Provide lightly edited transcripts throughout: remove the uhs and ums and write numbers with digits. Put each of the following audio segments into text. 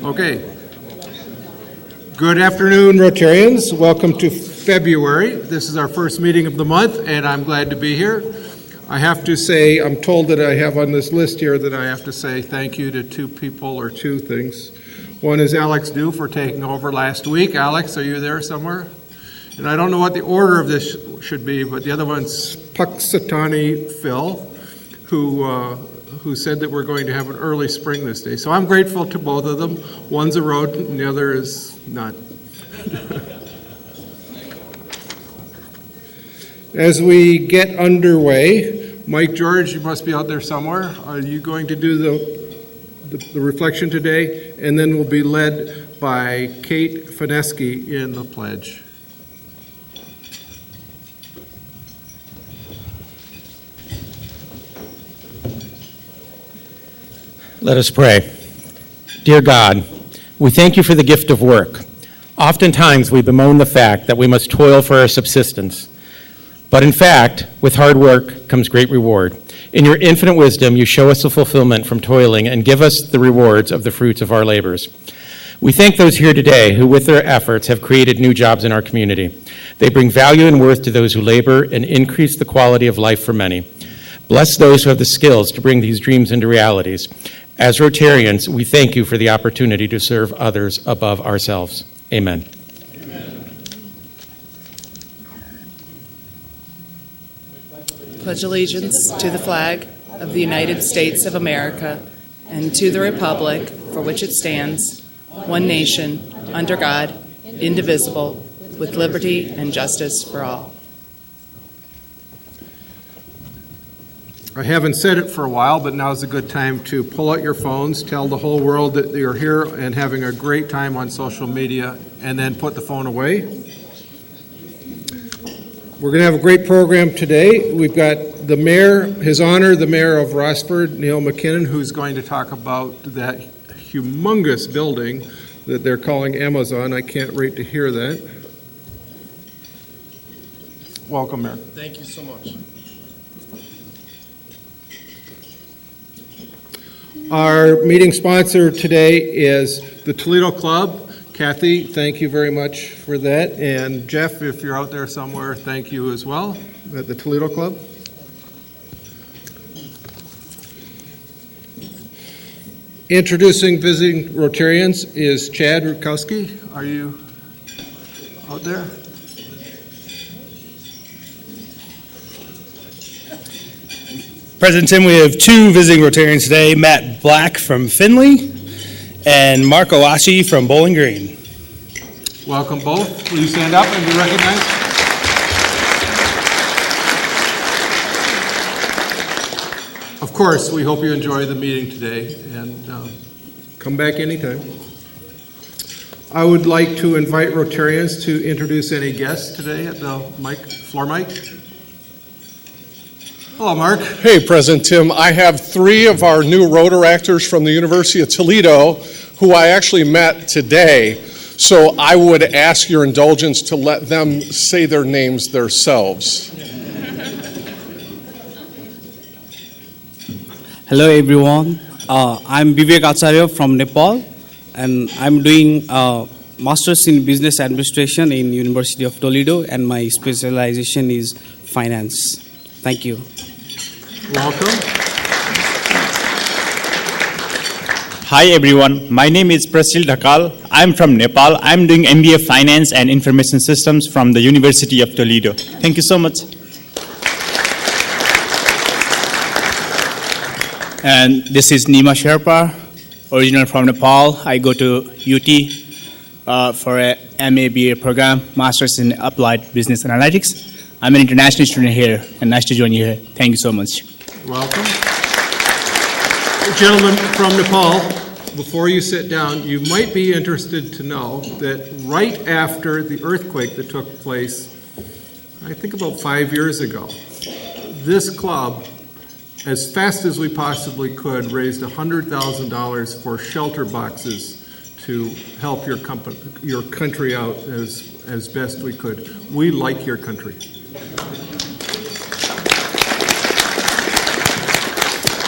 Okay. Good afternoon, Rotarians. Welcome to February. This is our first meeting of the month, and I'm glad to be here. I have to say, I'm told that I have on this list here that I have to say thank you to two people or two things. One is Alex Dew for taking over last week. Alex, are you there somewhere? And I don't know what the order of this should be, but the other one's Puxatani Phil, who said that we're going to have an early spring this day. So I'm grateful to both of them. One's a road and the other is not. As we get underway, Mike George, you must be out there somewhere. Are you going to do the reflection today? And then we'll be led by Kate Fineski in the pledge. Let us pray. Dear God, we thank you for the gift of work. Oftentimes we bemoan the fact that we must toil for our subsistence. But in fact, with hard work comes great reward. In your infinite wisdom, you show us the fulfillment from toiling and give us the rewards of the fruits of our labors. We thank those here today who, with their efforts, have created new jobs in our community. They bring value and worth to those who labor and increase the quality of life for many. Bless those who have the skills to bring these dreams into realities. As Rotarians, we thank you for the opportunity to serve others above ourselves. Amen. Pledge allegiance to the flag of the United States of America and to the republic for which it stands, one nation, under God, indivisible, with liberty and justice for all. I haven't said it for a while, but now's a good time to pull out your phones, tell the whole world that you're here and having a great time on social media, and then put the phone away. We're going to have a great program today. We've got the mayor, His Honor, the mayor of Rossford, Neil MacKinnon, who's going to talk about that humongous building that they're calling Amazon. I can't wait to hear that. Welcome, Mayor. Thank you so much. Our meeting sponsor today is the Toledo Club. Kathy, thank you very much for that. And Jeff, if you're out there somewhere, thank you as well at the Toledo Club. Introducing visiting Rotarians is Chad Rutkowski. Are you out there? President Tim, we have two visiting Rotarians today, Matt Black from Findlay and Mark Owashi from Bowling Green. Welcome both. Will you stand up and be recognized? Of course, we hope you enjoy the meeting today and come back anytime. I would like to invite Rotarians to introduce any guests today at the floor mic. Hello, Mark. Hey, President Tim. I have three of our new Rotaractors from the University of Toledo who I actually met today. So I would ask your indulgence to let them say their names themselves. Hello, everyone. I'm Vivek Acharya from Nepal, and I'm doing Master's in Business Administration in University of Toledo, and my specialization is finance. Thank you. Welcome. Hi everyone, my name is Presque. I'm from Nepal. I'm doing MBA Finance and Information Systems from the University of Toledo. Thank you so much. And this is Nima Sherpa, original from Nepal. I go to UT for a MA BA program, Master's in Applied Business Analytics. I'm an international student here, and nice to join you here. Thank you so much. Welcome. Gentlemen from Nepal, before you sit down, you might be interested to know that right after the earthquake that took place, I think about 5 years ago, this club, as fast as we possibly could, raised $100,000 for shelter boxes to help your country out as best we could. We like your country.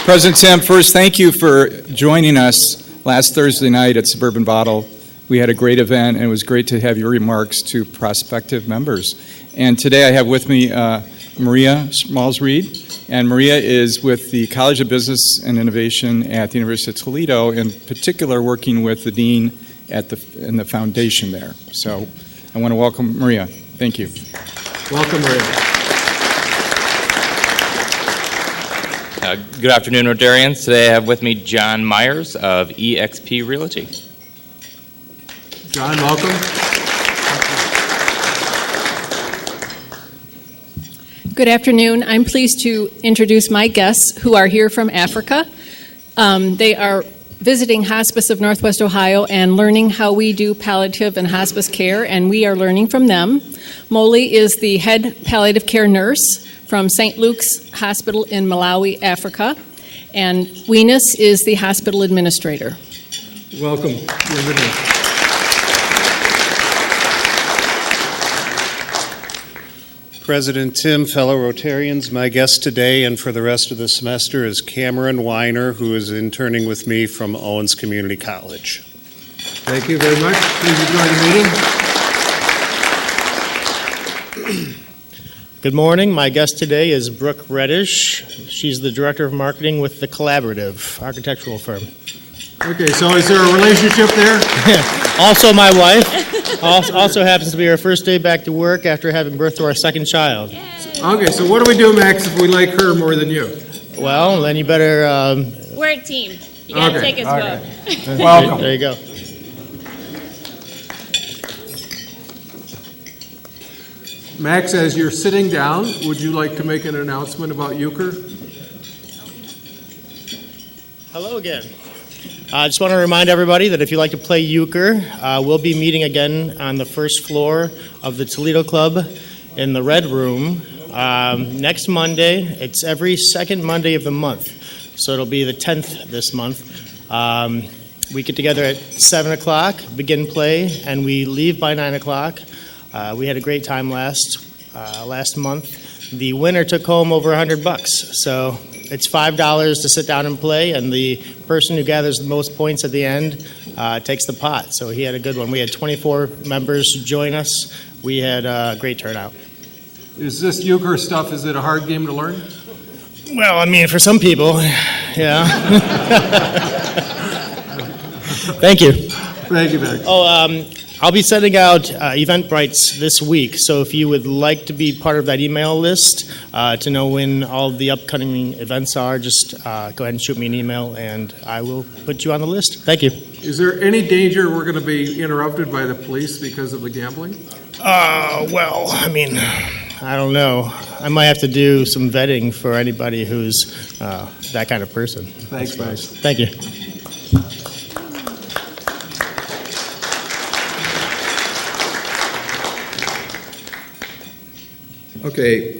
President Tim, first, thank you for joining us last Thursday night at Suburban Bottle, we had a great event, and it was great to have your remarks to prospective members. And today I have with me Maria Smalls-Reed, and Maria is with the College of Business and Innovation at the University of Toledo, in particular working with the dean in the foundation there. So I want to welcome Maria. Thank you. Welcome, Maria. Good afternoon, Rotarians. Today I have with me John Myers of eXp Realty. John, welcome. Good afternoon. I'm pleased to introduce my guests who are here from Africa. They are visiting Hospice of Northwest Ohio and learning how we do palliative and hospice care, and we are learning from them. Molly is the head palliative care nurse from St. Luke's Hospital in Malawi, Africa, and Weenus is the hospital administrator. Welcome. President Tim, fellow Rotarians, my guest today and for the rest of the semester is Cameron Weiner, who is interning with me from Owens Community College. Thank you very much. Please enjoy the meeting. Good morning. My guest today is Brooke Reddish. She's the Director of Marketing with The Collaborative, architectural firm. Okay, so is there a relationship there? Also my wife. Also happens to be her first day back to work after having birth to our second child. Okay, so what do we do, Max, if we like her more than you? Well, then you better... We're a team. You got to take us both. Welcome. There you go. Max, as you're sitting down, would you like to make an announcement about euchre? Hello again. I just want to remind everybody that if you like to play euchre, we'll be meeting again on the first floor of the Toledo Club in the Red Room next Monday. It's every second Monday of the month, so it'll be the 10th this month. We get together at 7 o'clock, begin play, and we leave by 9 o'clock. We had a great time last month. The winner took home over $100, so it's $5 to sit down and play, and the person who gathers the most points at the end takes the pot. So he had a good one. We had 24 members join us. We had a great turnout. Is this euchre stuff, is it a hard game to learn? Well, I mean, for some people, yeah. Thank you. Thank you, Max. I'll be sending out Eventbrites this week, so if you would like to be part of that email list to know when all the upcoming events are, just go ahead and shoot me an email, and I will put you on the list. Thank you. Is there any danger we're going to be interrupted by the police because of the gambling? Well, I mean, I don't know. I might have to do some vetting for anybody who's that kind of person. Thanks, Max. Thank you. Okay,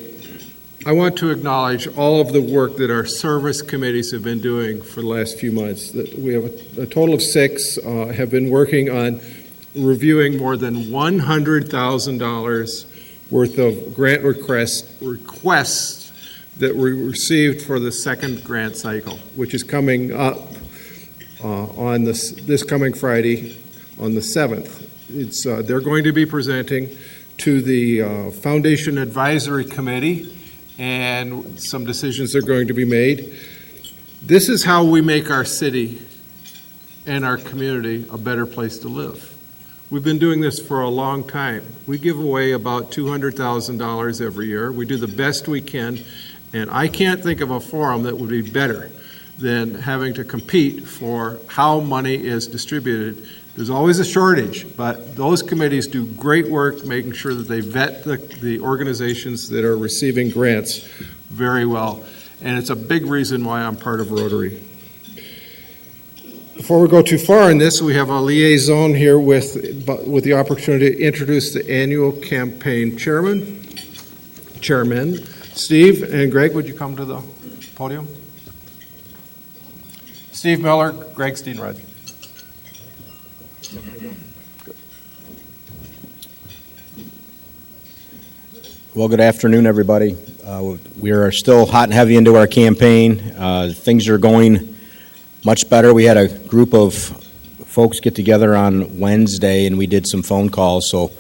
I want to acknowledge all of the work that our service committees have been doing for the last few months. We have a total of 6 have been working on reviewing more than $100,000 worth of grant requests that we received for the second grant cycle, which is coming up on this coming Friday on the 7th. They're going to be presenting to the Foundation Advisory Committee, and some decisions are going to be made. This is how we make our city and our community a better place to live. We've been doing this for a long time. We give away about $200,000 every year. We do the best we can, and I can't think of a forum that would be better than having to compete for how money is distributed. There's always a shortage, but those committees do great work making sure that they vet the organizations that are receiving grants very well. And it's a big reason why I'm part of Rotary. Before we go too far in this, we have a liaison here with the opportunity to introduce the annual campaign chairman. Steve and Greg, would you come to the podium? Steve Miller, Greg Steenrod. Well, good afternoon, everybody. We are still hot and heavy into our campaign. Things are going much better. We had a group of folks get together on Wednesday, and we did some phone calls. So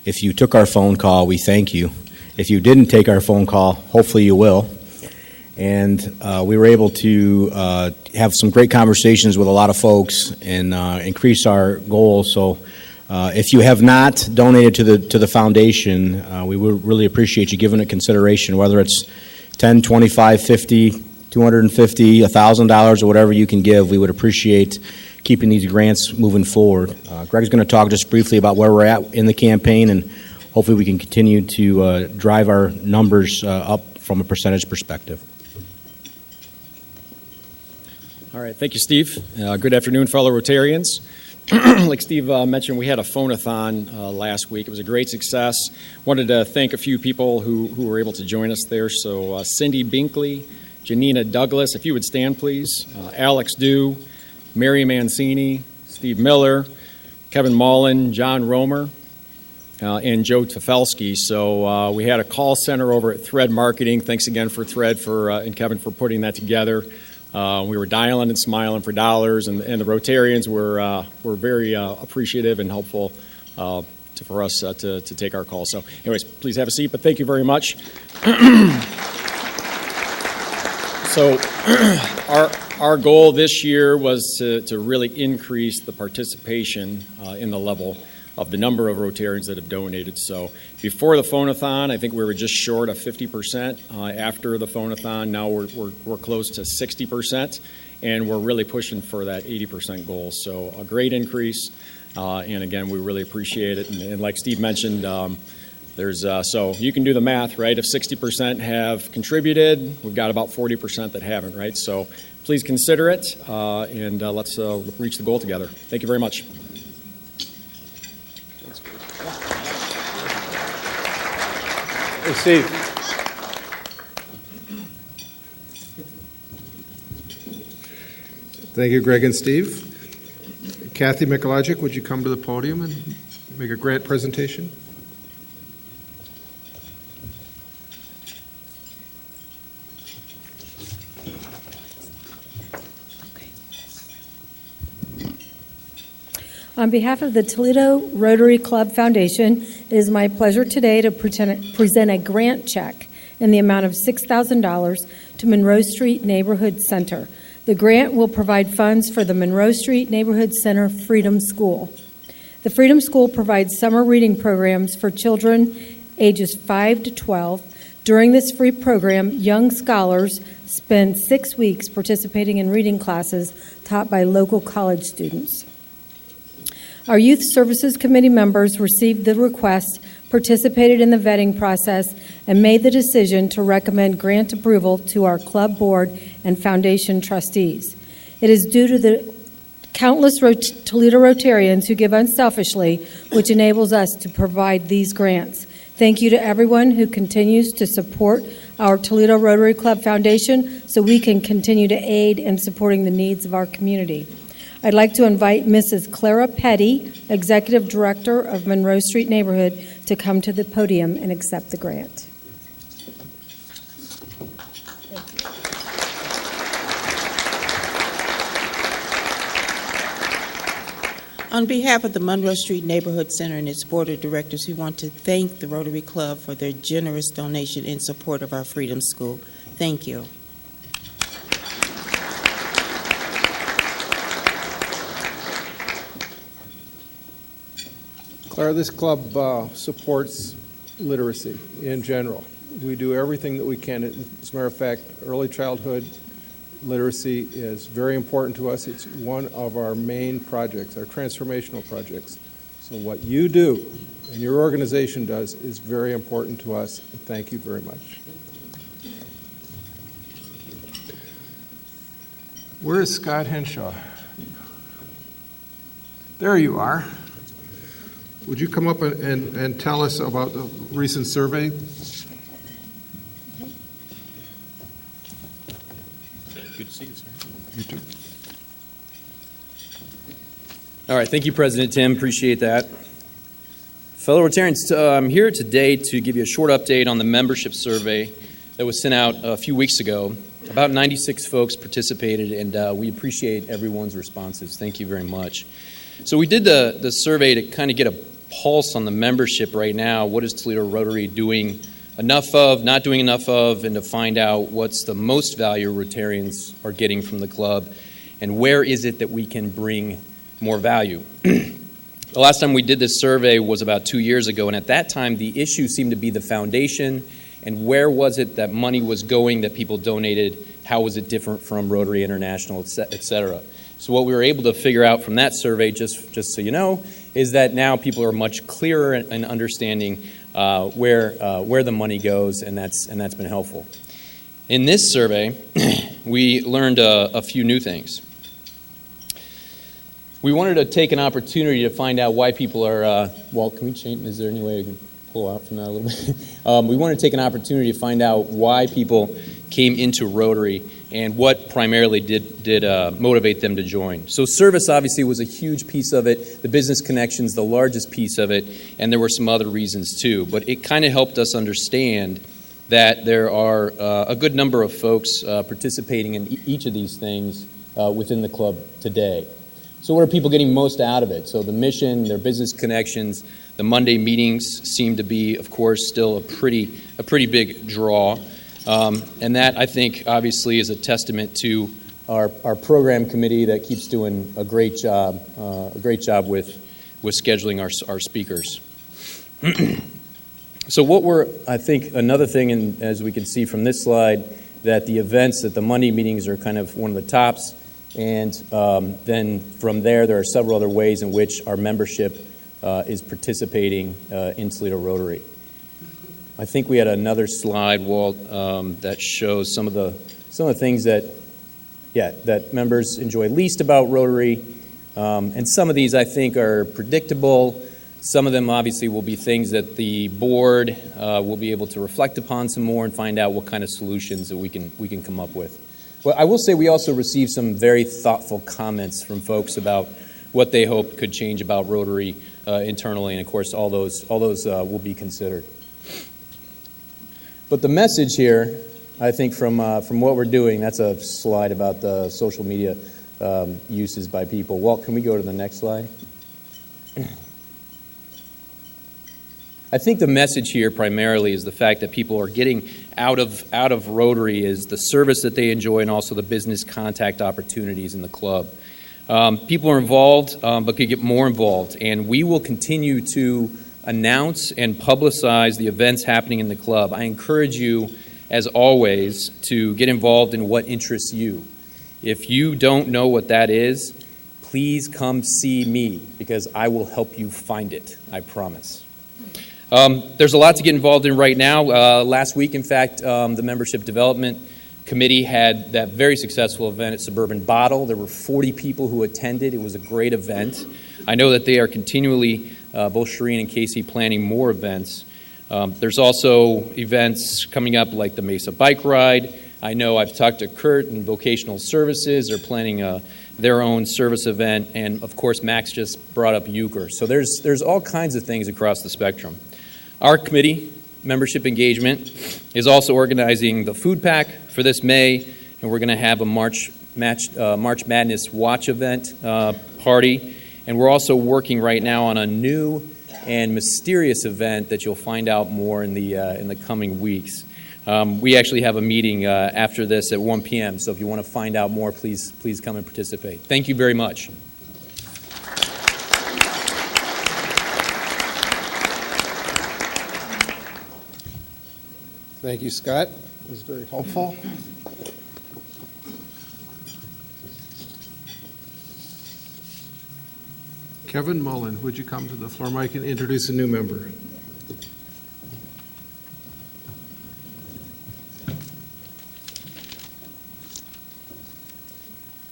if you took our phone call, we thank you. If you didn't take our phone call, hopefully you will. And we were able to have some great conversations with a lot of folks and increase our goals. So if you have not donated to the foundation, we would really appreciate you giving it consideration, whether it's $10, $25, $50, $250, $1,000, or whatever you can give. We would appreciate keeping these grants moving forward. Greg's going to talk just briefly about where we're at in the campaign, and hopefully we can continue to drive our numbers up from a percentage perspective. All right, thank you, Steve. Good afternoon, fellow Rotarians. Like Steve mentioned, we had a phone-a-thon last week. It was a great success. Wanted to thank a few people who were able to join us there. So Cindy Binkley, Janina Douglas, if you would stand, please. Alex Dew, Mary Mancini, Steve Miller, Kevin Mullen, John Romer, and Joe Tefelsky. So we had a call center over at Thread Marketing. Thanks again for Thread and Kevin for putting that together. We were dialing and smiling for dollars, and the Rotarians were very appreciative and helpful for us to take our call. So anyways, please have a seat, but thank you very much. So our goal this year was to really increase the participation in the level of the number of Rotarians that have donated. So before the phone-a-thon, I think we were just short of 50%. After the phone-a-thon, now we're close to 60%, and we're really pushing for that 80% goal. So a great increase, and again, we really appreciate it. And like Steve mentioned, so you can do the math, right? If 60% have contributed, we've got about 40% that haven't, right? So please consider it, and let's reach the goal together. Thank you very much. Hey, Steve. Thank you, Greg and Steve. Kathy Mikulajic, would you come to the podium and make a grant presentation? On behalf of the Toledo Rotary Club Foundation, it is my pleasure today to present a grant check in the amount of $6,000 to Monroe Street Neighborhood Center. The grant will provide funds for the Monroe Street Neighborhood Center Freedom School. The Freedom School provides summer reading programs for children ages 5 to 12. During this free program, young scholars spend 6 weeks participating in reading classes taught by local college students. Our Youth Services Committee members received the request, participated in the vetting process, and made the decision to recommend grant approval to our club board and foundation trustees. It is due to the countless Toledo Rotarians who give unselfishly, which enables us to provide these grants. Thank you to everyone who continues to support our Toledo Rotary Club Foundation so we can continue to aid in supporting the needs of our community. I'd like to invite Mrs. Clara Petty, Executive Director of Monroe Street Neighborhood, to come to the podium and accept the grant. On behalf of the Monroe Street Neighborhood Center and its Board of Directors, we want to thank the Rotary Club for their generous donation in support of our Freedom School. Thank you. Clara, this club supports literacy in general. We do everything that we can. As a matter of fact, early childhood literacy is very important to us. It's one of our main projects, our transformational projects. So what you do and your organization does is very important to us, and thank you very much. Where is Scott Henshaw? There you are. Would you come up and tell us about the recent survey? Good to see you, sir. You too. All right, thank you, President Tim. Appreciate that. Fellow Rotarians, I'm here today to give you a short update on the membership survey that was sent out a few weeks ago. About 96 folks participated, and we appreciate everyone's responses. Thank you very much. So we did the survey to kind of get a pulse on the membership right now. What is Toledo Rotary doing enough of, not doing enough of, and to find out what's the most value Rotarians are getting from the club, and where is it that we can bring more value. The last time we did this survey was about 2 years ago, and at that time the issue seemed to be the foundation and where was it that money was going that people donated, how was it different from Rotary International, et cetera. So what we were able to figure out from that survey, just so you know, is that now people are much clearer in understanding where the money goes, and that's been helpful. In this survey, we learned a few new things. We wanted to take an opportunity to find out why people are, well, can we change, is there any way we can pull out from that a little bit? We wanted to take an opportunity to find out why people came into Rotary and what primarily did motivate them to join. So service obviously was a huge piece of it, the business connections the largest piece of it, and there were some other reasons too. But it kind of helped us understand that there are a good number of folks participating in each of these things within the club today. So what are people getting most out of it? So the mission, their business connections, the Monday meetings seem to be, of course, still a pretty big draw. And that, I think, obviously is a testament to our program committee that keeps doing a great job with scheduling our speakers. So what I think another thing, and as we can see from this slide, that the events at the Monday meetings are kind of one of the tops. And then from there are several other ways in which our membership is participating in Toledo Rotary. I think we had another slide, Walt, that shows some of the things that members enjoy least about Rotary. And some of these, I think, are predictable. Some of them, obviously, will be things that the board will be able to reflect upon some more and find out what kind of solutions that we can come up with. Well, I will say we also received some very thoughtful comments from folks about what they hope could change about Rotary internally, and of course, all those will be considered. But the message here, I think, from what we're doing, that's a slide about the social media uses by people. Walt, can we go to the next slide? I think the message here primarily is the fact that people are getting out of Rotary is the service that they enjoy and also the business contact opportunities in the club. People are involved, but could get more involved, and we will continue to announce and publicize the events happening in the club. I encourage you, as always, to get involved in what interests you. If you don't know what that is, please come see me, because I will help you find it, I promise. There's a lot to get involved in right now. Last week, in fact, the Membership Development Committee had that very successful event at Suburban Bottle. There were 40 people who attended. It was a great event. I know that they are continually, both Shireen and Casey, planning more events. There's also events coming up like the Mesa Bike Ride. I know I've talked to Kurt and Vocational Services. They're planning their own service event. And, of course, Max just brought up Euchre. So there's all kinds of things across the spectrum. Our committee, Membership Engagement, is also organizing the food pack for this May, and we're going to have a March Madness watch event party. And we're also working right now on a new and mysterious event that you'll find out more in the coming weeks. We actually have a meeting after this at 1 p.m., so if you want to find out more, please come and participate. Thank you very much. Thank you, Scott. It was very helpful. Kevin Mullen, would you come to the floor mic and introduce a new member?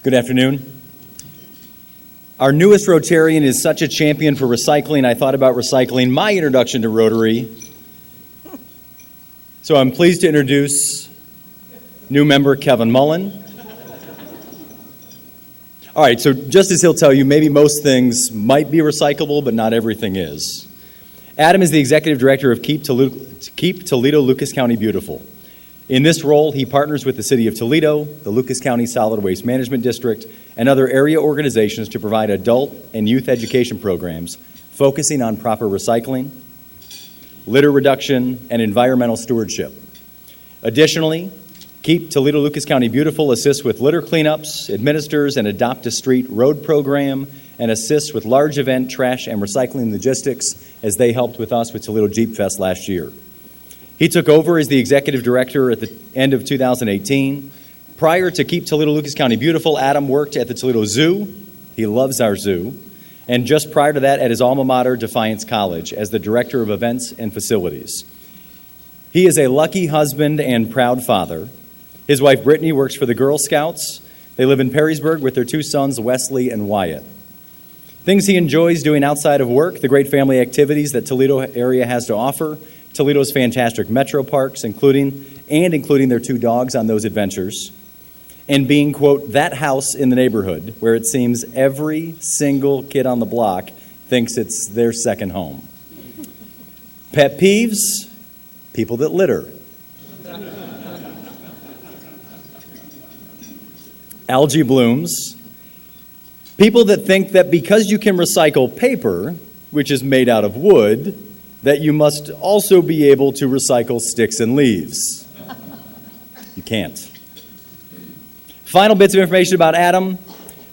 Good afternoon. Our newest Rotarian is such a champion for recycling, I thought about recycling my introduction to Rotary. So I'm pleased to introduce new member Kevin Mullen. All right, so just as he'll tell you, maybe most things might be recyclable, but not everything is. Adam is the executive director of Keep Toledo Lucas County Beautiful. In this role, he partners with the City of Toledo, the Lucas County Solid Waste Management District, and other area organizations to provide adult and youth education programs focusing on proper recycling, litter reduction, and environmental stewardship. Additionally, Keep Toledo Lucas County Beautiful assists with litter cleanups, administers an Adopt a Street road program, and assists with large event trash and recycling logistics as they helped with us with Toledo Jeep Fest last year. He took over as the executive director at the end of 2018. Prior to Keep Toledo Lucas County Beautiful, Adam worked at the Toledo Zoo. He loves our zoo. And just prior to that, at his alma mater, Defiance College, as the director of events and facilities. He is a lucky husband and proud father. His wife, Brittany, works for the Girl Scouts. They live in Perrysburg with their two sons, Wesley and Wyatt. Things he enjoys doing outside of work, the great family activities that Toledo area has to offer, Toledo's fantastic metro parks, including their two dogs on those adventures, and being, quote, that house in the neighborhood where it seems every single kid on the block thinks it's their second home. Pet peeves, people that litter. Algae blooms. People that think that because you can recycle paper, which is made out of wood, that you must also be able to recycle sticks and leaves. You can't. Final bits of information about Adam.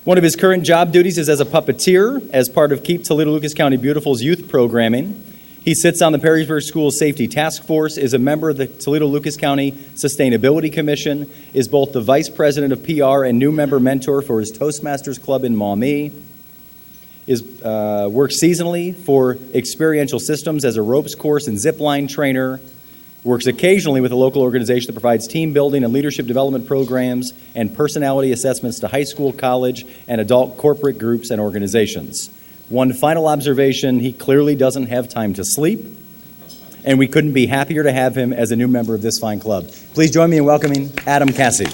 One of his current job duties is as a puppeteer as part of Keep Toledo Lucas County Beautiful's youth programming. He sits on the Perrysburg School Safety Task Force, is a member of the Toledo Lucas County Sustainability Commission, is both the vice president of PR and new member mentor for his Toastmasters Club in Maumee, works seasonally for Experiential Systems as a ropes course and zipline trainer, works occasionally with a local organization that provides team building and leadership development programs and personality assessments to high school, college, and adult corporate groups and organizations. One final observation, he clearly doesn't have time to sleep, and we couldn't be happier to have him as a new member of this fine club. Please join me in welcoming Adam Cassie.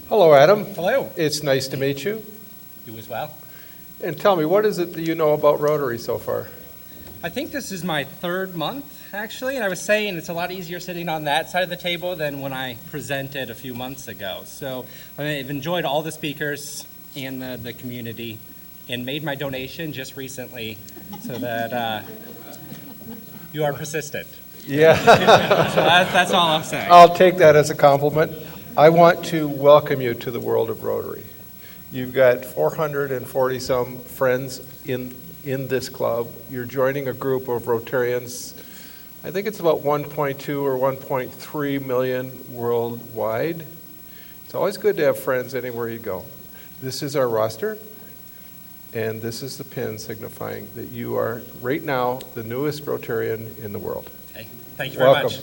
Hello, Adam. Hello. It's nice to meet you. You as well. And tell me, what is it that you know about Rotary so far? I think this is my third month, actually, and I was saying it's a lot easier sitting on that side of the table than when I presented a few months ago. So I've enjoyed all the speakers and the community and made my donation just recently so that you are persistent. Yeah. So that's all I'm saying. I'll take that as a compliment. I want to welcome you to the world of Rotary. You've got 440-some friends in this club. You're joining a group of Rotarians. I think it's about 1.2 or 1.3 million worldwide. It's always good to have friends anywhere you go. This is our roster, and this is the pin signifying that you are, right now, the newest Rotarian in the world. Okay. Thank you very much.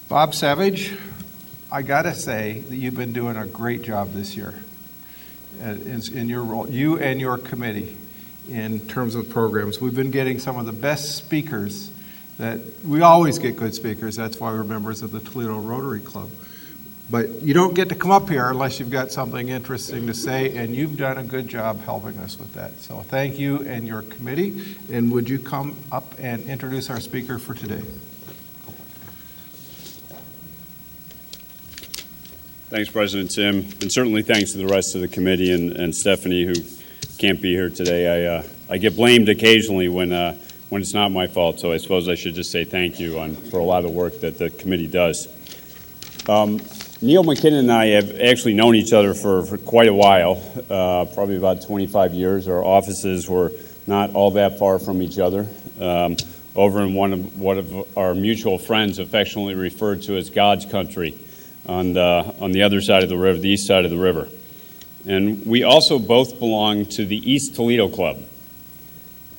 Bob Savage, I gotta say that you've been doing a great job this year in your role, you and your committee, in terms of programs. We've been getting some of the best speakers that we always get good speakers. That's why we're members of the Toledo Rotary Club. But you don't get to come up here unless you've got something interesting to say, and you've done a good job helping us with that. So thank you and your committee. And would you come up and introduce our speaker for today? Thanks, President Tim, and certainly thanks to the rest of the committee and Stephanie, who can't be here today. I get blamed occasionally when it's not my fault, so I suppose I should just say thank you for a lot of the work that the committee does. Neil MacKinnon and I have actually known each other for quite a while, probably about 25 years. Our offices were not all that far from each other. Over in one of our mutual friends affectionately referred to as God's country, on the other side of the river, the east side of the river. And we also both belong to the East Toledo Club.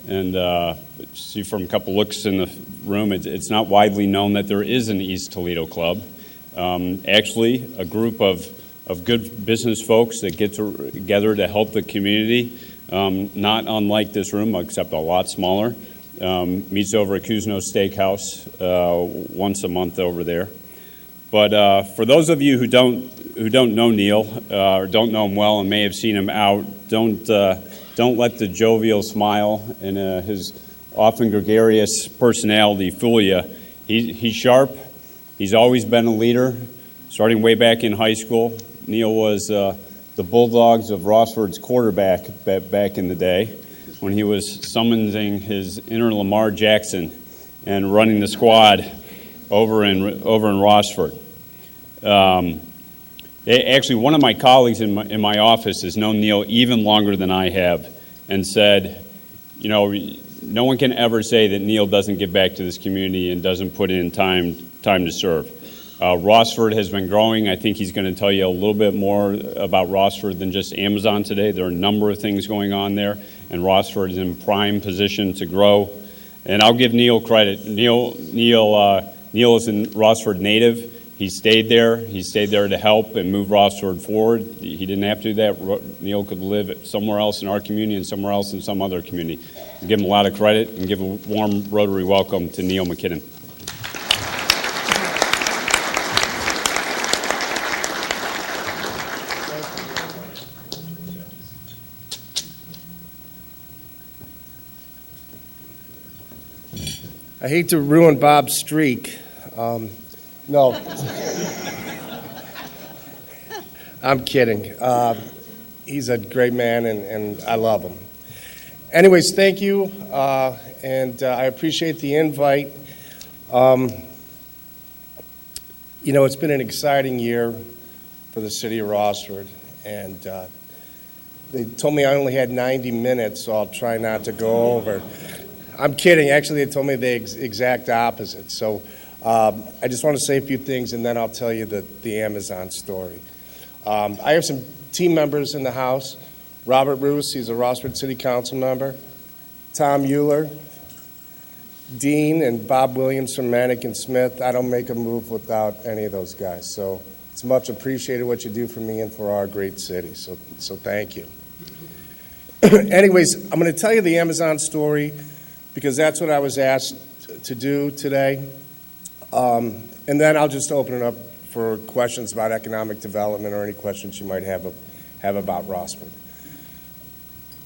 And see from a couple looks in the room, it's not widely known that there is an East Toledo Club. Actually, a group of good business folks that get together to help the community, not unlike this room, except a lot smaller, Meets over at Kuzno Steakhouse once a month over there. But for those of you who don't know Neil or don't know him well and may have seen him out, don't let the jovial smile and his often gregarious personality fool you. He's sharp. He's always been a leader, starting way back in high school. Neil was the Bulldogs of Rossford's quarterback back in the day when he was summoning his inner Lamar Jackson and running the squad over in Rossford. Actually, one of my colleagues in my office has known Neil even longer than I have and said, you know, no one can ever say that Neil doesn't give back to this community and doesn't put in time to serve. Rossford has been growing. I think he's going to tell you a little bit more about Rossford than just Amazon today. There are a number of things going on there, and Rossford is in prime position to grow. And I'll give Neil credit. Neil is a Rossford native. He stayed there. He stayed there to help and move Rossford forward. He didn't have to do that. Neil could live somewhere else in our community and somewhere else in some other community. I'll give him a lot of credit and give a warm Rotary welcome to Neil MacKinnon. I hate to ruin Bob's streak. No. I'm kidding. He's a great man, and I love him. Anyways, thank you, and I appreciate the invite. You know, it's been an exciting year for the city of Rossford, and they told me I only had 90 minutes, so I'll try not to go over. I'm kidding. Actually, they told me the exact opposite. So I just want to say a few things, and then I'll tell you the Amazon story. I have some team members in the house. Robert Roos, he's a Rossford City Council member. Tom Euler, Dean, and Bob Williams from Manick and Smith. I don't make a move without any of those guys. So it's much appreciated what you do for me and for our great city. So thank you. Anyways, I'm going to tell you the Amazon story because that's what I was asked to do today. And then I'll just open it up for questions about economic development or any questions you might have about Rossford.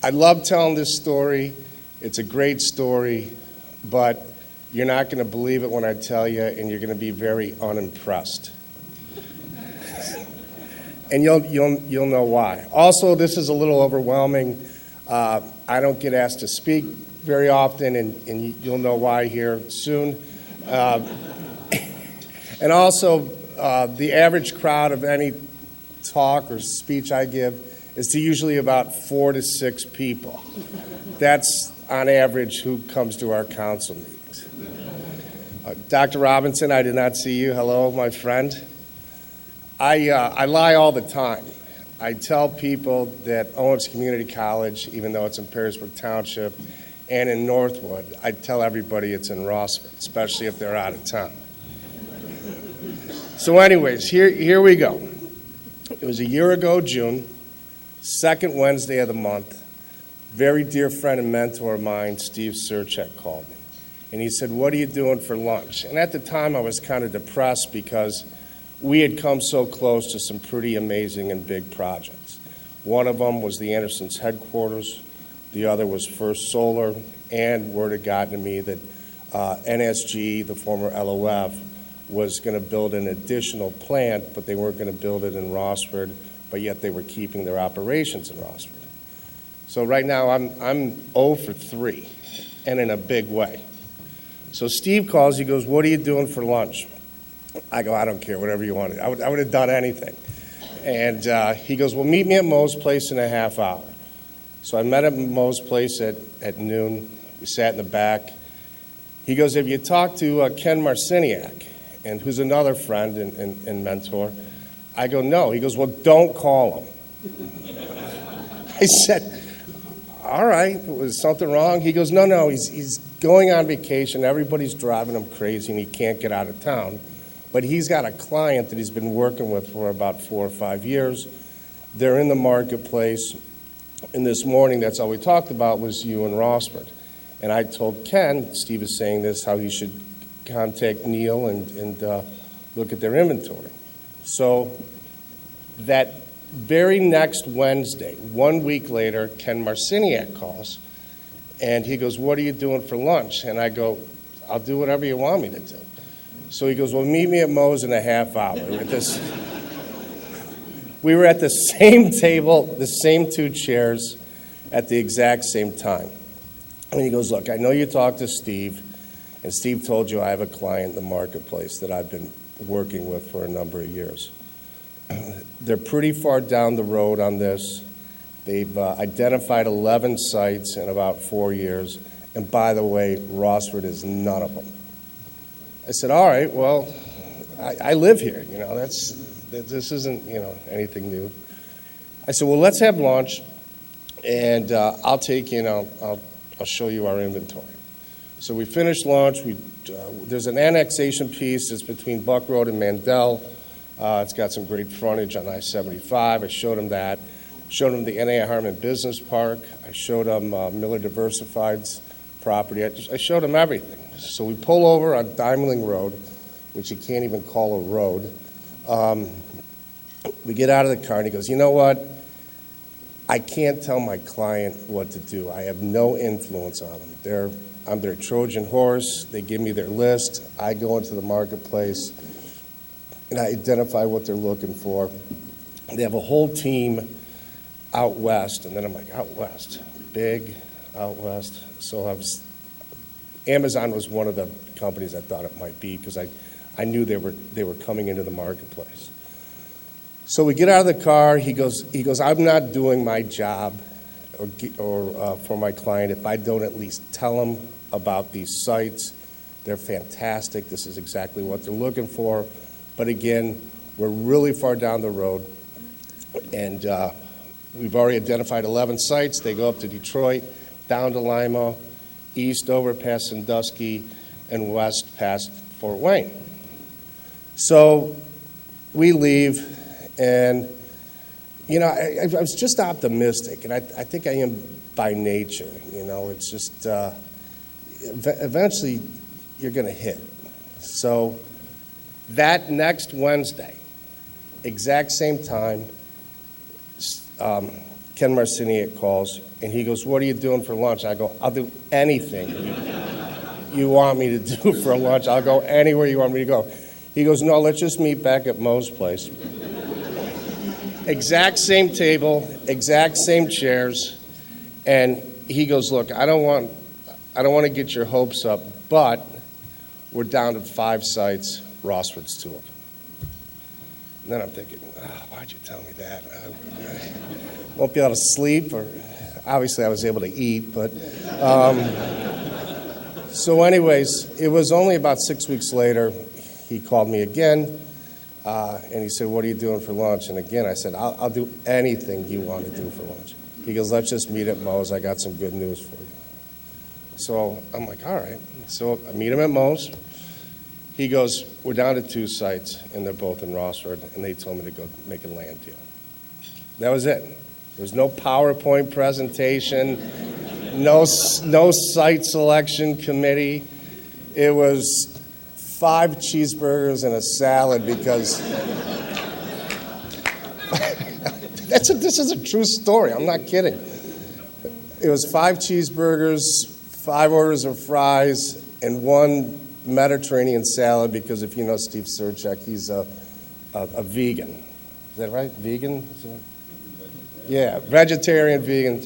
I love telling this story. It's a great story, but you're not going to believe it when I tell you, and you're going to be very unimpressed. And you'll know why. Also, this is a little overwhelming. I don't get asked to speak very often, and you'll know why here soon. And also, the average crowd of any talk or speech I give is to usually about 4 to 6 people. That's, on average, who comes to our council meetings. Dr. Robinson, I did not see you. Hello, my friend. I lie all the time. I tell people that Owens Community College, even though it's in Perrysburg Township, and in Northwood, I tell everybody it's in Rossford, especially if they're out of town. So anyways, here we go. It was a year ago, June, second Wednesday of the month. Very dear friend and mentor of mine, Steve Surchek, called me. And he said, "What are you doing for lunch?" And at the time, I was kind of depressed because we had come so close to some pretty amazing and big projects. One of them was the Anderson's headquarters. The other was First Solar, and word had gotten to me that NSG, the former LOF, was going to build an additional plant, but they weren't going to build it in Rossford, but yet they were keeping their operations in Rossford. So right now I'm 0 for 3, and in a big way. So Steve calls, he goes, "What are you doing for lunch?" I go, "I don't care, whatever you want." I would have done anything. And he goes, "Well, meet me at Mo's place in a half hour." So I met him at Mo's place at noon. We sat in the back. He goes, "Have you talked to Ken Marciniak, and who's another friend and mentor?" I go, "No." He goes, "Well, don't call him." I said, "All right, was something wrong?" He goes, No, he's going on vacation. Everybody's driving him crazy, and he can't get out of town. But he's got a client that he's been working with for about 4 or 5 years. They're in the marketplace. And this morning, that's all we talked about was you and Rossford. And I told Ken, Steve is saying this, how he should contact Neil and look at their inventory. So that very next Wednesday, 1 week later, Ken Marciniak calls, and he goes, "What are you doing for lunch?" And I go, "I'll do whatever you want me to do." So he goes, "Well, meet me at Moe's in a half hour." We were at the same table, the same two chairs, at the exact same time. And he goes, "Look, I know you talked to Steve, and Steve told you I have a client in the marketplace that I've been working with for a number of years. They're pretty far down the road on this. They've identified 11 sites in about 4 years. And by the way, Rossford is none of them." I said, "All right, well, I live here. This isn't, anything new." I said, "Well, let's have lunch, and I'll take you and I'll show you our inventory." So we finished lunch. There's an annexation piece that's between Buck Road and Mandel. It's got some great frontage on I-75. I showed him that. Showed him the N.A. Harmon Business Park. I showed him Miller Diversified's property. I showed him everything. So we pull over on Dimeling Road, which you can't even call a road. We get out of the car, and he goes, "You know what? I can't tell my client what to do. I have no influence on them. I'm their Trojan horse. They give me their list. I go into the marketplace, and I identify what they're looking for. They have a whole team out west." And then I'm like, "Out west? Big, out west?" So Amazon was one of the companies I thought it might be, because I knew they were coming into the marketplace. So we get out of the car. He goes, "I'm not doing my job or for my client if I don't at least tell them about these sites. They're fantastic. This is exactly what they're looking for. But again, we're really far down the road, and we've already identified 11 sites. They go up to Detroit, down to Lima, east over past Sandusky, and west past Fort Wayne." So we leave, and I was just optimistic, and I think I am by nature. It's just eventually you're going to hit. So that next Wednesday, exact same time, Ken Marciniak calls, and he goes, "What are you doing for lunch?" I go, "I'll do anything you want me to do for lunch. I'll go anywhere you want me to go." He goes, "No, let's just meet back at Moe's place." Exact same table, exact same chairs, and he goes, "Look, I don't want to get your hopes up, but we're down to 5 sites. Rossford's 2 of them." And then I'm thinking, why'd you tell me that? I won't be able to sleep, or obviously I was able to eat, but so anyways, it was only about 6 weeks later, he called me again, and he said, "What are you doing for lunch?" And again, I said, I'll do anything you want to do for lunch." He goes, "Let's just meet at Moe's. I got some good news for you." So I'm like, all right. So I meet him at Moe's. He goes, "We're down to 2 sites, and they're both in Rossford," and they told me to go make a land deal. That was it. There was no PowerPoint presentation, no site selection committee. It was 5 cheeseburgers and a salad, because this is a true story. I'm not kidding. It was 5 cheeseburgers, 5 orders of fries, and 1 Mediterranean salad, because if you know Steve Surchek, he's a vegan. Is that right? Vegan? Yeah, vegetarian, vegan.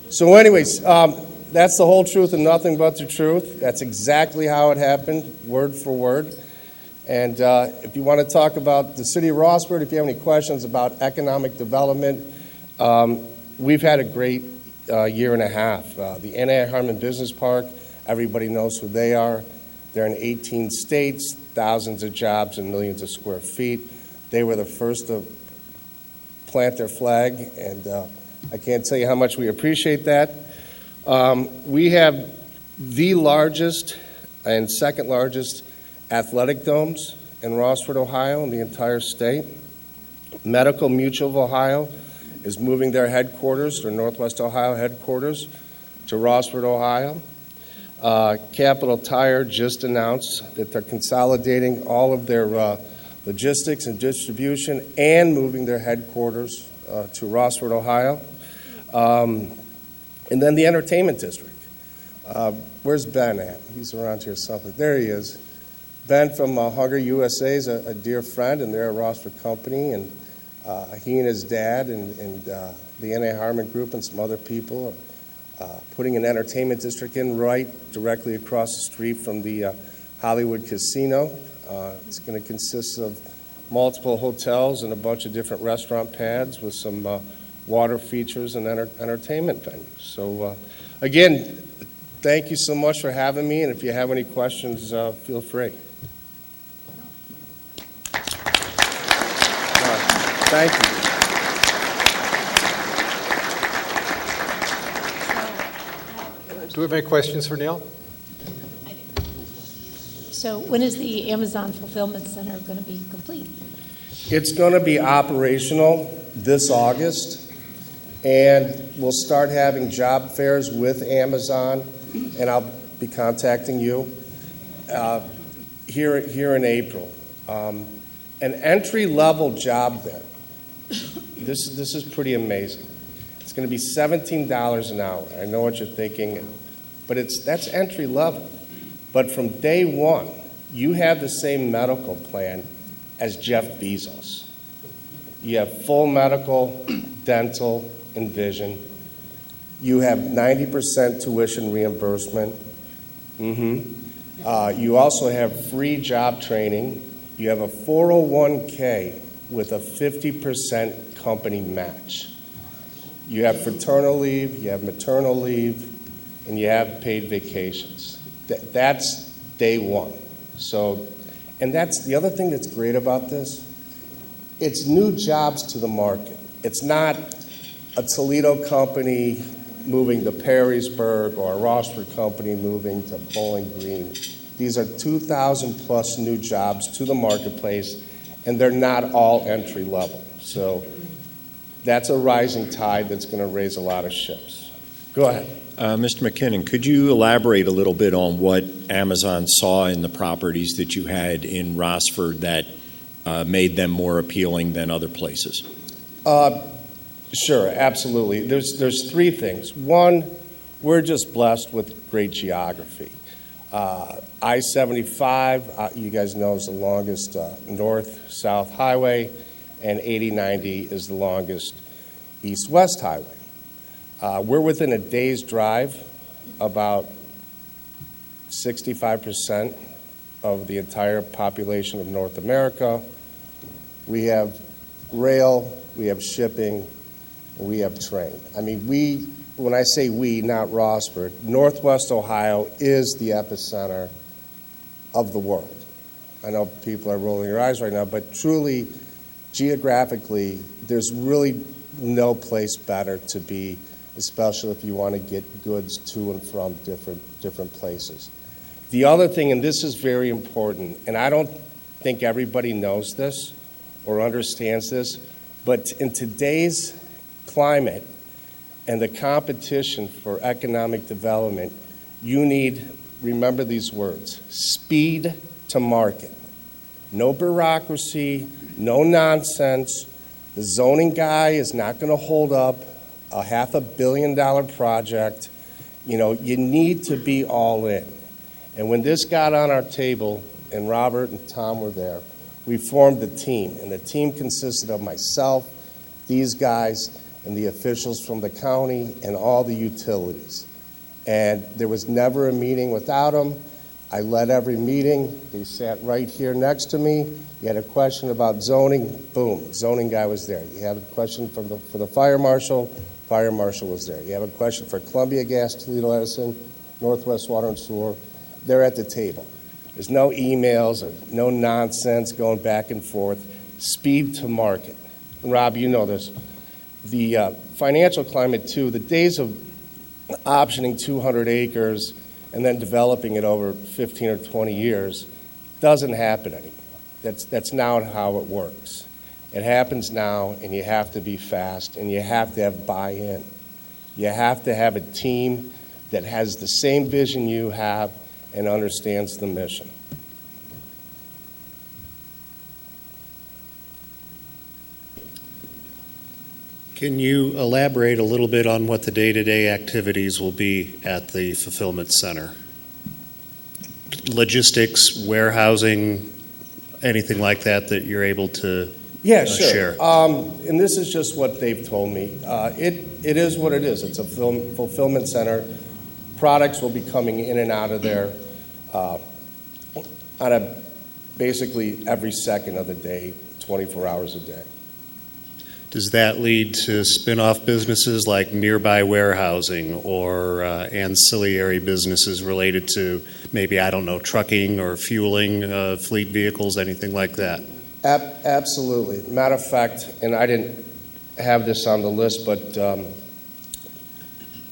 So anyways, that's the whole truth and nothing but the truth. That's exactly how it happened, word for word. And if you want to talk about the city of Rossford, if you have any questions about economic development, we've had a great year and a half. The N.A. Harmon Business Park, everybody knows who they are. They're in 18 states, thousands of jobs and millions of square feet. They were the first to plant their flag, and I can't tell you how much we appreciate that. We have the largest and second largest athletic domes in Rossford, Ohio, in the entire state. Medical Mutual of Ohio is moving their headquarters, their Northwest Ohio headquarters, to Rossford, Ohio. Capital Tire just announced that they're consolidating all of their logistics and distribution and moving their headquarters to Rossford, Ohio. And then the entertainment district. Where's Ben at? He's around here something. There he is. Ben from Hunger USA is a dear friend, and they're a Rossford company, and he and his dad and the N.A. Harmon Group and some other people are putting an entertainment district in right directly across the street from the Hollywood Casino. It's going to consist of multiple hotels and a bunch of different restaurant pads with some water features and entertainment venues. So, again, thank you so much for having me, and if you have any questions, feel free. Thank you. Do we have any questions for Neil? So when is the Amazon Fulfillment Center going to be complete? It's going to be operational this August, and we'll start having job fairs with Amazon, and I'll be contacting you here in April. An entry-level job there. This is pretty amazing. It's going to be $17 an hour. I know what you're thinking, but that's entry level. But from day one, you have the same medical plan as Jeff Bezos. You have full medical, dental, and vision. You have 90% tuition reimbursement. You also have free job training. You have a 401k with a 50% company match. You have fraternal leave, you have maternal leave, and you have paid vacations. That's day one. So, and that's the other thing that's great about this. It's new jobs to the market. It's not a Toledo company moving to Perrysburg or a Rossford company moving to Bowling Green. These are 2,000 plus new jobs to the marketplace, and they're not all entry level. So that's a rising tide that's going to raise a lot of ships. Go ahead. Mr. MacKinnon, could you elaborate a little bit on what Amazon saw in the properties that you had in Rossford that made them more appealing than other places? Sure, absolutely. There's three things. One, we're just blessed with great geography. I-75, you guys know, is the longest north-south highway, and 80-90 is the longest east-west highway. We're within a day's drive, about 65% of the entire population of North America. We have rail, we have shipping, and we have train. I mean, when I say we, not Rossford, Northwest Ohio is the epicenter of the world. I know people are rolling their eyes right now, but truly, geographically, there's really no place better to be, especially if you want to get goods to and from different places. The other thing, and this is very important, and I don't think everybody knows this or understands this, but in today's climate and the competition for economic development, you need, remember these words, speed to market. No bureaucracy, no nonsense. The zoning guy is not going to hold up a $500 million project. You know, you need to be all in. And when this got on our table, and Robert and Tom were there, we formed a team. And the team consisted of myself, these guys, and the officials from the county and all the utilities. And there was never a meeting without them. I led every meeting. They sat right here next to me. You had a question about zoning, boom, zoning guy was there. You had a question for the fire marshal was there. You have a question for Columbia Gas, Toledo Edison, Northwest Water and Sewer, they're at the table. There's no emails or no nonsense going back and forth. Speed to market. And Rob, you know this. The financial climate, too, the days of optioning 200 acres and then developing it over 15 or 20 years doesn't happen anymore. That's not how it works. It happens now, and you have to be fast, and you have to have buy-in. You have to have a team that has the same vision you have and understands the mission. Can you elaborate a little bit on what the day-to-day activities will be at the fulfillment center? Logistics, warehousing, anything like that that you're able to Yeah, sure. share? And this is just what they've told me. It is what it is. It's a fulfillment center. Products will be coming in and out of there basically every second of the day, 24 hours a day. Does that lead to spin-off businesses like nearby warehousing or ancillary businesses related to maybe, I don't know, trucking or fueling fleet vehicles, anything like that? Absolutely. Matter of fact, and I didn't have this on the list, but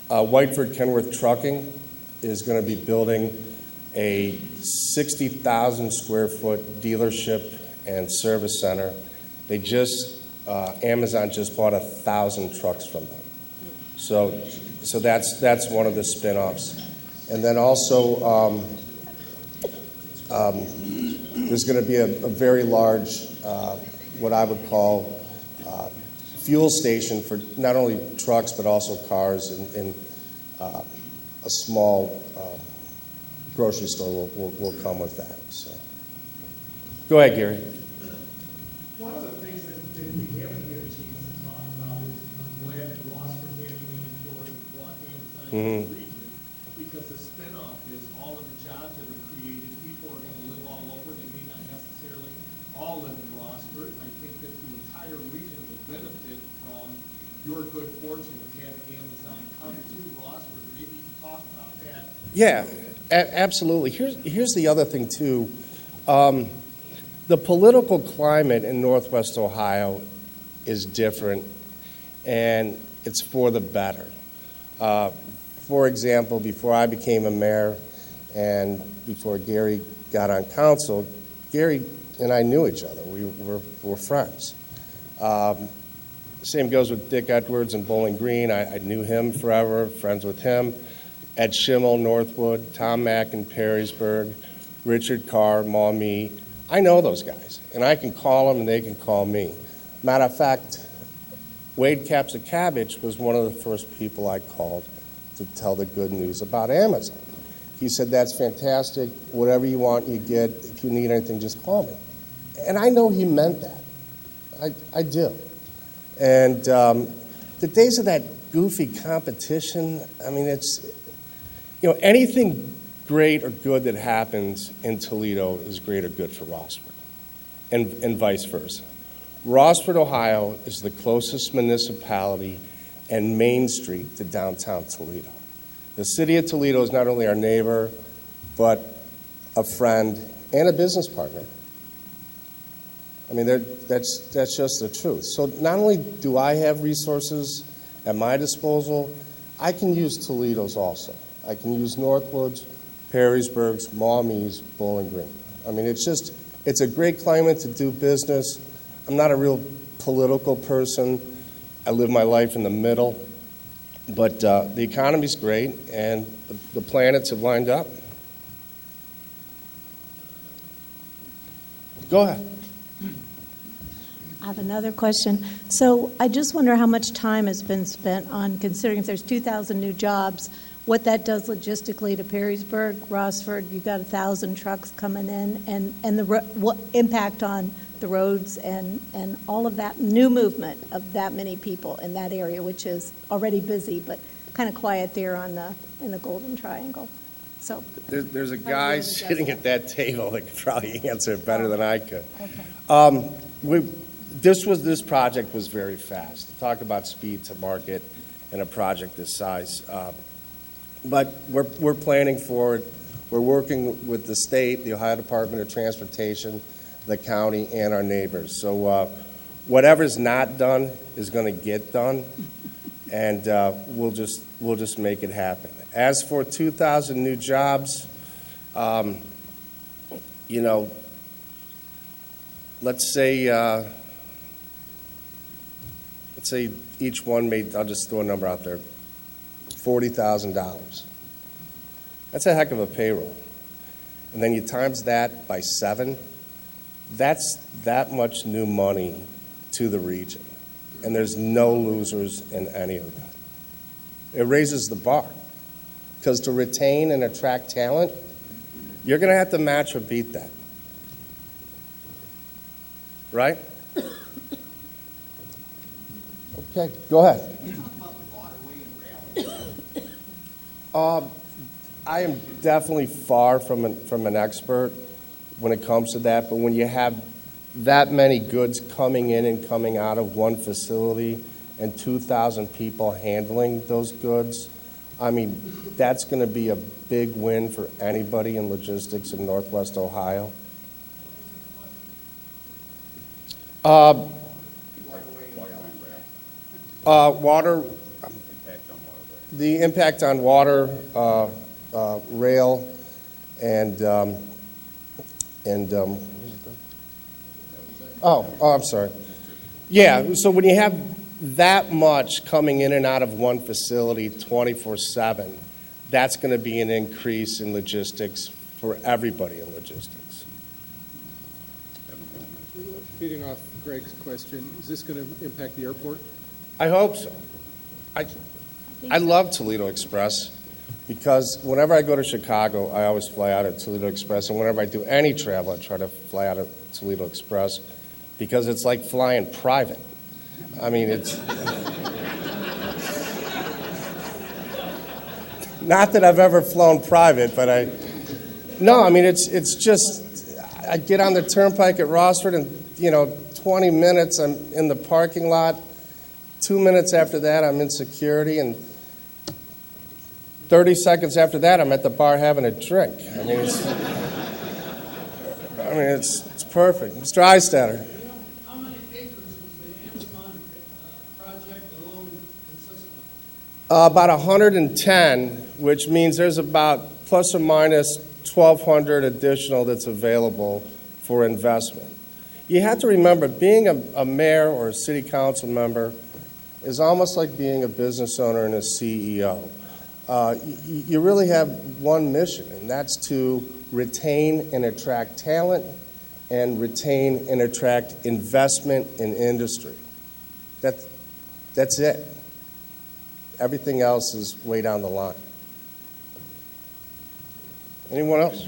Whiteford Kenworth Trucking is going to be building a 60,000 square foot dealership and service center. They just Amazon just bought 1,000 trucks from them. So that's one of the spin-offs. And then also there's going to be a very large, what I would call fuel station for not only trucks but also cars, and a small grocery store will come with that. So, go ahead, Gary. One of the things that we haven't had a chance to talk about is I'm glad that Rossford had an inventory and brought Amazon to the region, because the spinoff is all of the jobs that are created. People are going to live all over. They may not necessarily all live in Rossford. I think that the entire region will benefit from your good fortune of having Amazon come to Rossford. Maybe you can talk about that. Yeah, absolutely. Here's the other thing, too. The political climate in Northwest Ohio is different, and it's for the better. For example, before I became a mayor and before Gary got on council, Gary and I knew each other. We were friends. Same goes with Dick Edwards and Bowling Green. I knew him forever, friends with him. Ed Schimmel, Northwood, Tom Mack in Perrysburg, Richard Carr, Maumee. I know those guys, and I can call them and they can call me. Matter of fact, Wade Capsa-Cabbage was one of the first people I called to tell the good news about Amazon. He said, "That's fantastic. Whatever you want, you get. If you need anything, just call me." And I know he meant that. I do. And the days of that goofy competition, I mean, it's, anything great or good that happens in Toledo is great or good for Rossford, and vice versa. Rossford, Ohio is the closest municipality and Main Street to downtown Toledo. The city of Toledo is not only our neighbor, but a friend and a business partner. I mean, that's just the truth. So not only do I have resources at my disposal, I can use Toledo's also. I can use Northwood's, Perrysburg's, Maumee's, Bowling Green. I mean, it's a great climate to do business. I'm not a real political person. I live my life in the middle. But the economy's great, and the planets have lined up. Go ahead. I have another question. So I just wonder how much time has been spent on considering if there's 2,000 new jobs, what that does logistically to Perrysburg, Rossford. You've got 1,000 trucks coming in, and what impact on the roads and all of that new movement of that many people in that area, which is already busy but kind of quiet there in the Golden Triangle. So there's a guy sitting at that table that could probably answer it better than I could. Okay. This project was very fast. Talk about speed to market in a project this size. But we're planning for it. We're working with the state, the Ohio Department of Transportation, the county, and our neighbors. So whatever's not done is going to get done, and we'll just make it happen. As for 2,000 new jobs, let's say each one made, I'll just throw a number out there, $40,000. That's a heck of a payroll. And then you times that by 7, that's that much new money to the region. And there's no losers in any of that. It raises the bar. Because to retain and attract talent, you're going to have to match or beat that. Right? Okay, go ahead. I am definitely far from an expert when it comes to that, but when you have that many goods coming in and coming out of one facility and 2,000 people handling those goods, I mean, that's going to be a big win for anybody in logistics in Northwest Ohio. Water, the impact on water, rail, and I'm sorry. Yeah, so when you have that much coming in and out of one facility 24/7, that's going to be an increase in logistics for everybody in logistics. Feeding off Greg's question, is this going to impact the airport? I hope so. I love Toledo Express because whenever I go to Chicago, I always fly out at Toledo Express, and whenever I do any travel, I try to fly out at Toledo Express because it's like flying private. I mean, it's not that I've ever flown private, but I mean, it's just, I get on the turnpike at Rossford and, 20 minutes I'm in the parking lot. 2 minutes after that, I'm in security, and 30 seconds after that, I'm at the bar having a drink. I mean, it's perfect. Mr. Eistetter. How many acres does the Amazon project alone consist of? About 110, which means there's about plus or minus 1,200 additional that's available for investment. You have to remember, being a mayor or a city council member is almost like being a business owner and a CEO. You really have one mission, and that's to retain and attract talent and retain and attract investment in industry. That's it. Everything else is way down the line. Anyone else?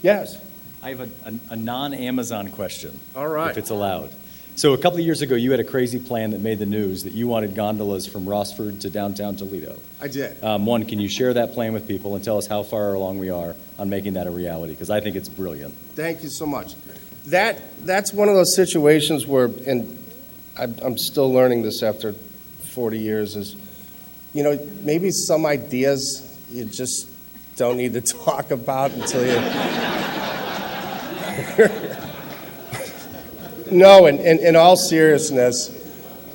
Yes. I have a non-Amazon question. All right. If it's allowed. So a couple of years ago, you had a crazy plan that made the news that you wanted gondolas from Rossford to downtown Toledo. I did. One, can you share that plan with people and tell us how far along we are on making that a reality? Because I think it's brilliant. Thank you so much. That's one of those situations where, and I'm still learning this after 40 years, is, maybe some ideas you just don't need to talk about until you... No, in all seriousness,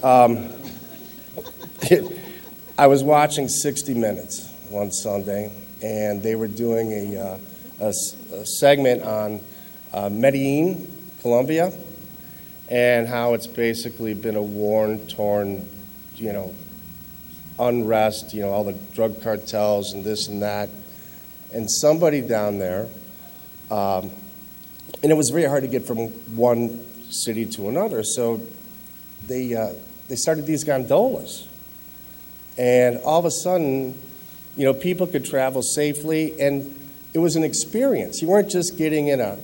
I was watching 60 Minutes one Sunday, and they were doing a segment on Medellin, Colombia, and how it's basically been a war-torn, unrest, all the drug cartels and this and that. And somebody down there, and it was very hard to get from one city to another, so they started these gondolas. And all of a sudden, people could travel safely, and it was an experience. You weren't just getting in a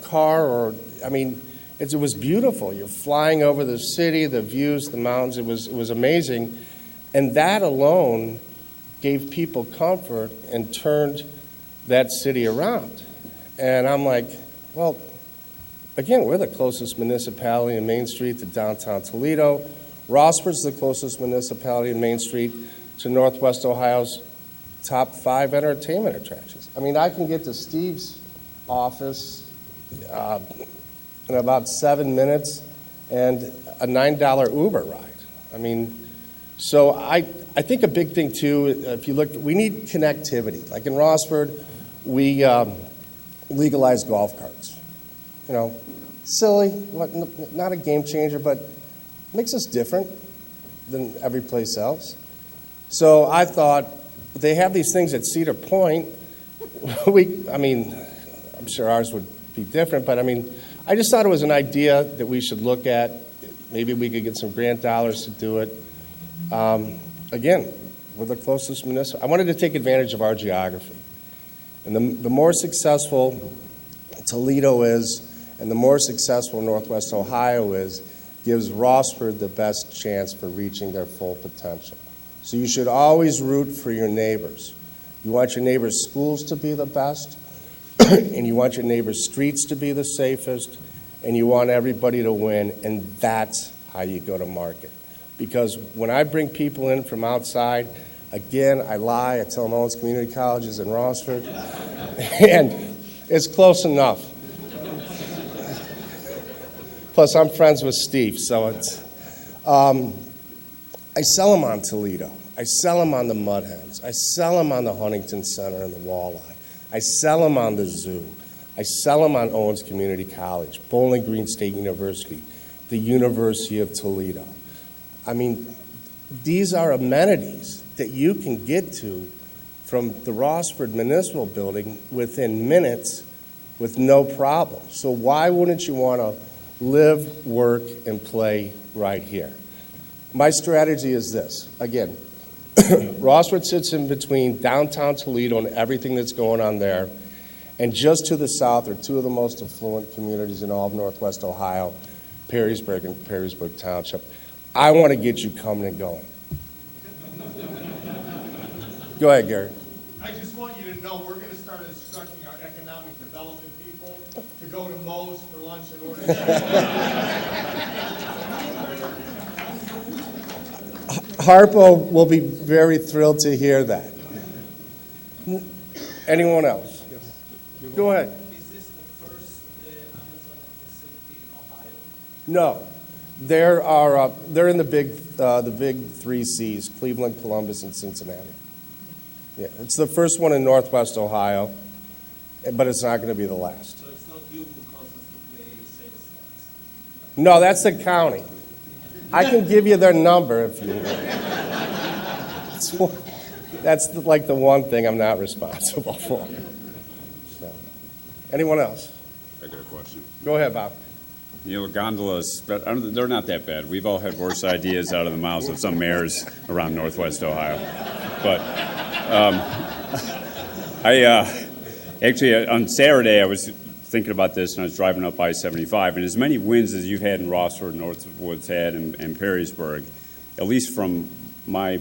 car, or, it was beautiful. You're flying over the city, the views, the mountains. It was amazing. And that alone gave people comfort and turned that city around. And I'm like, well, again, we're the closest municipality in Main Street to downtown Toledo. Rossford's the closest municipality in Main Street to Northwest Ohio's top 5 entertainment attractions. I can get to Steve's office in about 7 minutes and a $9 Uber ride. So I think a big thing, too, if you look, we need connectivity. Like in Rossford, we legalized golf carts. Silly, not a game changer, but makes us different than every place else. So I thought, they have these things at Cedar Point. I'm sure ours would be different, but I just thought it was an idea that we should look at. Maybe we could get some grant dollars to do it. Again, we're the closest municipal. I wanted to take advantage of our geography. And the more successful Toledo is, and the more successful Northwest Ohio is, gives Rossford the best chance for reaching their full potential. So you should always root for your neighbors. You want your neighbors' schools to be the best, and you want your neighbors' streets to be the safest, and you want everybody to win, and that's how you go to market. Because when I bring people in from outside, again, I lie, I tell them Owens Community College is in Rossford, and it's close enough. Plus, I'm friends with Steve, so it's, I sell them on Toledo. I sell them on the Mud Hens. I sell them on the Huntington Center and the Walleye. I sell them on the zoo. I sell them on Owens Community College, Bowling Green State University, the University of Toledo. These are amenities that you can get to from the Rossford Municipal Building within minutes with no problem. So why wouldn't you want to live, work, and play right here? My strategy is this. Again, Rossford sits in between downtown Toledo and everything that's going on there. And just to the south are two of the most affluent communities in all of Northwest Ohio, Perrysburg and Perrysburg Township. I want to get you coming and going. Go ahead, Gary. I just want you to know we're going to start instructing our economic development people to go to Moe's for lunch and order. Harpo will be very thrilled to hear that. Anyone else? Go ahead. Is this the first Amazon facility in Ohio? No, they're in the big 3 C's: Cleveland, Columbus, and Cincinnati. Yeah, it's the first one in Northwest Ohio, but it's not going to be the last. So it's not you who causes us to pay sales tax? No, that's the county. I can give you their number if you want. That's like the one thing I'm not responsible for. So, anyone else? I got a question. Go ahead, Bob. Gondolas, they're not that bad. We've all had worse ideas out of the mouths of some mayors around Northwest Ohio. But actually, on Saturday, I was thinking about this, and I was driving up I-75, and as many wins as you've had in Rossford, Northwood's had, and Perrysburg, at least from my,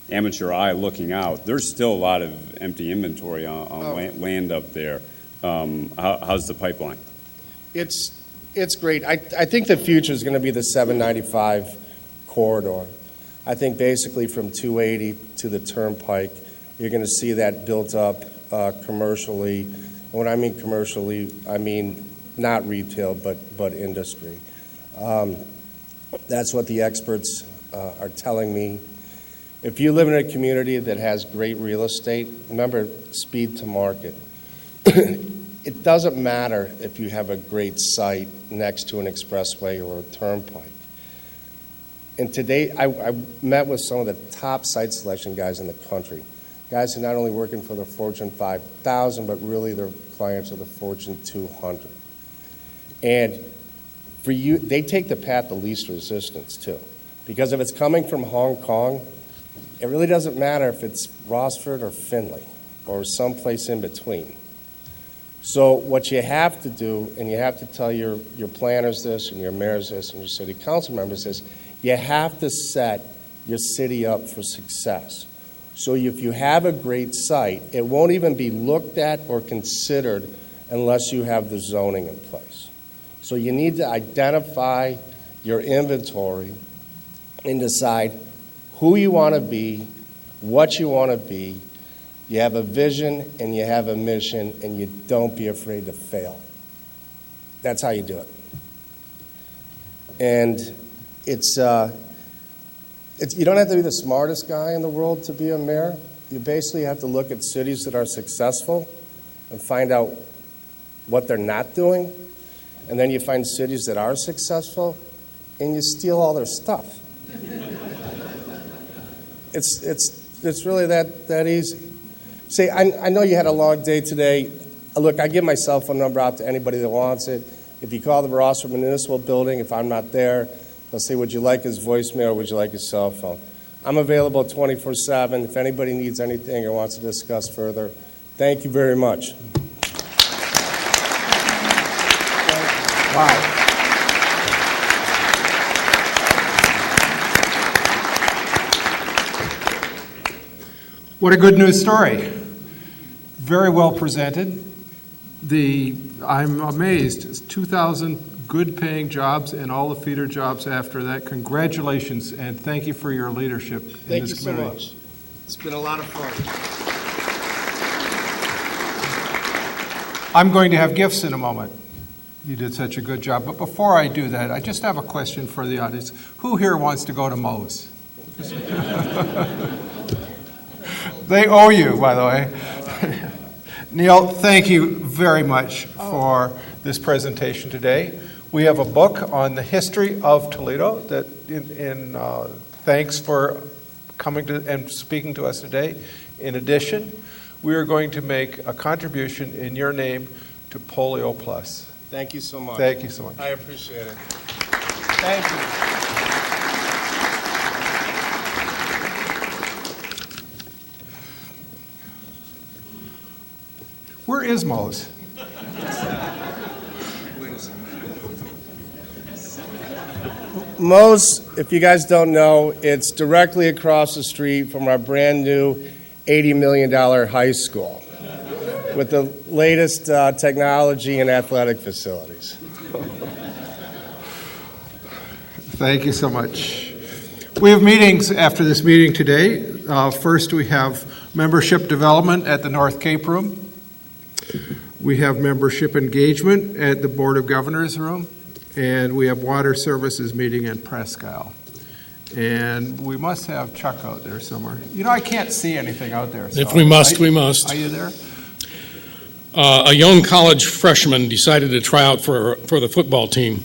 amateur eye looking out, there's still a lot of empty inventory on land up there. How's the pipeline? It's great. I think the future is going to be the 795 corridor. I think basically from 280 to the Turnpike, you're going to see that built up commercially. And when I mean commercially, I mean not retail, but industry. That's what the experts are telling me. If you live in a community that has great real estate, remember speed to market. It doesn't matter if you have a great site next to an expressway or a turnpike. And today, I met with some of the top site selection guys in the country. Guys who are not only working for the Fortune 5,000, but really their clients are the Fortune 200. And for you, they take the path of least resistance too. Because if it's coming from Hong Kong, it really doesn't matter if it's Rossford or Findlay or someplace in between. So what you have to do, and you have to tell your planners this, and your mayors this, and your city council members this, you have to set your city up for success. So if you have a great site, it won't even be looked at or considered unless you have the zoning in place. So you need to identify your inventory and decide who you want to be, what you want to be. You have a vision and you have a mission, and you don't be afraid to fail. That's how you do it. And it's you don't have to be the smartest guy in the world to be a mayor. You basically have to look at cities that are successful and find out what they're not doing. And then you find cities that are successful and you steal all their stuff. It's really that easy. See, I know you had a long day today. Look, I give my cell phone number out to anybody that wants it. If you call the Rossford Municipal Building, if I'm not there, they'll say, would you like his voicemail or would you like his cell phone? I'm available 24/7 if anybody needs anything or wants to discuss further. Thank you very much. Wow. What a good news story. Very well presented. I'm amazed. It's 2,000 good-paying jobs and all the feeder jobs after that. Congratulations, and thank you for your leadership in Thank this you so community. much. It's been a lot of fun. I'm going to have gifts in a moment. You did such a good job. But before I do that, I just have a question for the audience. Who here wants to go to Moe's? They owe you, by the way. Neil, thank you very much for this presentation today. We have a book on the history of Toledo that thanks for coming to and speaking to us today. In addition, we are going to make a contribution in your name to Polio Plus. Thank you so much. Thank you so much. I appreciate it. Thank you. Where is Moe's? Moe's, if you guys don't know, it's directly across the street from our brand new $80 million high school with the latest technology and athletic facilities. Thank you so much. We have meetings after this meeting today. First, we have membership development at the North Cape Room. We have membership engagement at the Board of Governors room, and we have water services meeting in Presque. And we must have Chuck out there somewhere. You know, I can't see anything out there. If we must, we must. Are you there? A young college freshman decided to try out for the football team.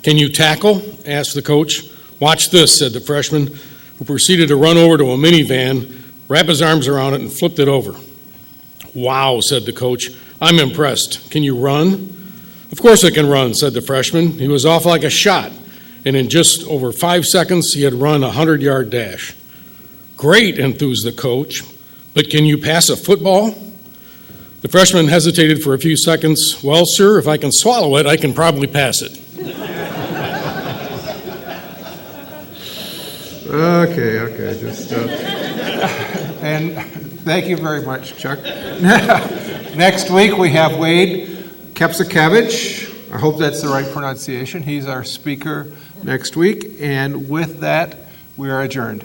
Can you tackle? Asked the coach. Watch this, said the freshman, who proceeded to run over to a minivan, wrap his arms around it, and flipped it over. Wow, said the coach. I'm impressed. Can you run? Of course I can run, said the freshman. He was off like a shot, and in just over 5 seconds, he had run a 100-yard dash. Great, enthused the coach. But can you pass a football? The freshman hesitated for a few seconds. Well, sir, if I can swallow it, I can probably pass it. Okay, just, and thank you very much, Chuck. Next week, we have Wade Kepsakevich. I hope that's the right pronunciation. He's our speaker next week, and with that, we are adjourned.